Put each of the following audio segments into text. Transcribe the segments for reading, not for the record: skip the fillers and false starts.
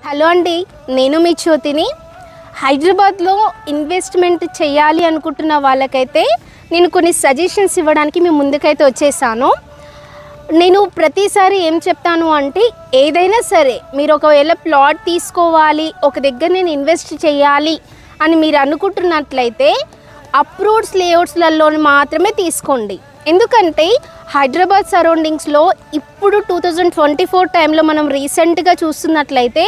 Hello అండి, నేను మీ జ్యోతిని. హైదరాబాద్లో ఇన్వెస్ట్మెంట్ చేయాలి అనుకుంటున్న వాళ్ళకైతే నేను కొన్ని సజెషన్స్ ఇవ్వడానికి మీ ముందుకైతే వచ్చేసాను. నేను ప్రతిసారి ఏం చెప్తాను అంటే, ఏదైనా సరే మీరు ఒకవేళ ప్లాట్ తీసుకోవాలి, ఒక దగ్గర నేను ఇన్వెస్ట్ చేయాలి అని మీరు అనుకుంటున్నట్లయితే అప్రూవ్డ్ లేఅవుట్స్లలో మాత్రమే తీసుకోండి. ఎందుకంటే హైదరాబాద్ సరౌండింగ్స్లో ఇప్పుడు 2024 టైంలో మనం రీసెంట్గా చూస్తున్నట్లయితే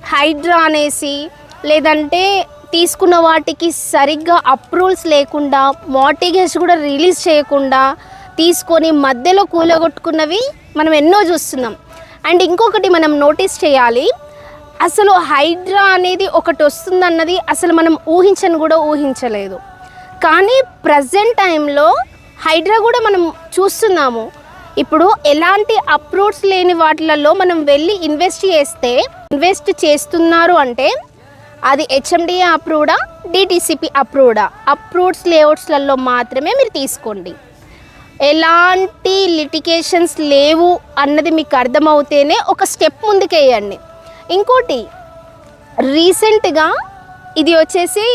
హైడ్రా అనేసి లేదంటే తీసుకున్న వాటికి సరిగ్గా అప్రూవల్స్ లేకుండా మార్టిగేజ్ కూడా రిలీజ్ చేయకుండా తీసుకొని మధ్యలో కూలగొట్టుకున్నవి మనం ఎన్నో చూస్తున్నాం. అండ్ ఇంకొకటి మనం నోటీస్ చేయాలి, అసలు హైడ్రా అనేది ఒకటి వస్తుందన్నది అసలు మనం ఊహించలేదు. కానీ ప్రజెంట్ టైంలో హైడ్రా కూడా మనం చూస్తున్నాము. ఇప్పుడు ఎలాంటి అప్రూవ్డ్స్ లేని వాటిలలో మనం వెళ్ళి ఇన్వెస్ట్ చేస్తున్నారు అంటే అది హెచ్ఎండిఏ అప్రూవ్డా, డిటిసిపి అప్రూవ్డా, అప్రూవ్డ్స్ లేఅవుట్స్లలో మాత్రమే మీరు తీసుకోండి. ఎలాంటి లిటిగేషన్స్ లేవు అన్నది మీకు అర్థమవుతేనే ఒక స్టెప్ ముందుకేయండి. ఇంకోటి, రీసెంట్గా ఇది వచ్చేసి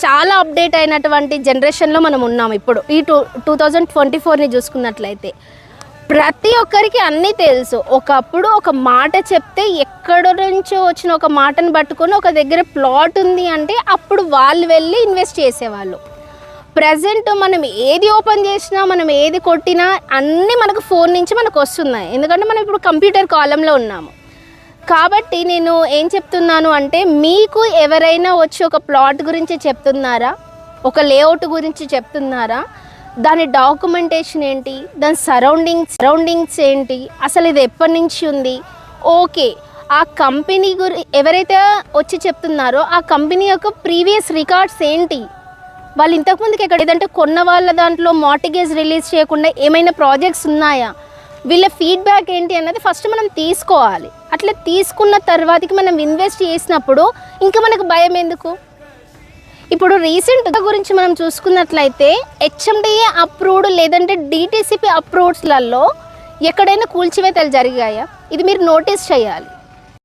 చాలా అప్డేట్ అయినటువంటి జనరేషన్లో మనం ఉన్నాం. ఇప్పుడు ఈ 2024ని చూసుకున్నట్లయితే ప్రతి ఒక్కరికి అన్నీ తెలుసు. ఒకప్పుడు ఒక మాట చెప్తే ఎక్కడ నుంచో వచ్చిన ఒక మాటను పట్టుకొని ఒక దగ్గర ప్లాట్ ఉంది అంటే అప్పుడు వాళ్ళు వెళ్ళి ఇన్వెస్ట్ చేసేవాళ్ళు. ప్రజెంట్ మనం ఏది ఓపెన్ చేసినా, మనం ఏది కొట్టినా అన్నీ మనకు ఫోన్ నుంచి మనకు వస్తున్నాయి. ఎందుకంటే మనం ఇప్పుడు కంప్యూటర్ కాలంలో ఉన్నాము. కాబట్టి నేను ఏం చెప్తున్నాను అంటే, మీకు ఎవరైనా వచ్చి ఒక ప్లాట్ గురించి చెప్తున్నారా, ఒక లేఅవుట్ గురించి చెప్తున్నారా, దాని డాక్యుమెంటేషన్ ఏంటి, దాని సరౌండింగ్స్ ఏంటి, అసలు ఇది ఎప్పటి నుంచి ఉంది, ఓకే ఆ కంపెనీ ఎవరైతే వచ్చి చెప్తున్నారో ఆ కంపెనీ యొక్క ప్రీవియస్ రికార్డ్స్ ఏంటి, వాళ్ళు ఇంతకుముందుకు ఎక్కడ ఏదంటే కొన్న వాళ్ళ దాంట్లో మార్టిగేజ్ రిలీజ్ చేయకుండా ఏమైనా ప్రాజెక్ట్స్ ఉన్నాయా, వీళ్ళ ఫీడ్బ్యాక్ ఏంటి అన్నది ఫస్ట్ మనం తీసుకోవాలి. అట్లా తీసుకున్న తర్వాతకి మనం ఇన్వెస్ట్ చేసినప్పుడు ఇంకా మనకు భయం ఎందుకు? ఇప్పుడు రీసెంట్గా గురించి మనం చూసుకున్నట్లయితే హెచ్ఎండిఏ అప్రూవ్డ్ లేదంటే డిటిసిపి అప్రూవ్డ్స్లలో ఎక్కడైనా కూల్చివేతలు జరిగాయా, ఇది మీరు నోటీస్ చేయాలి.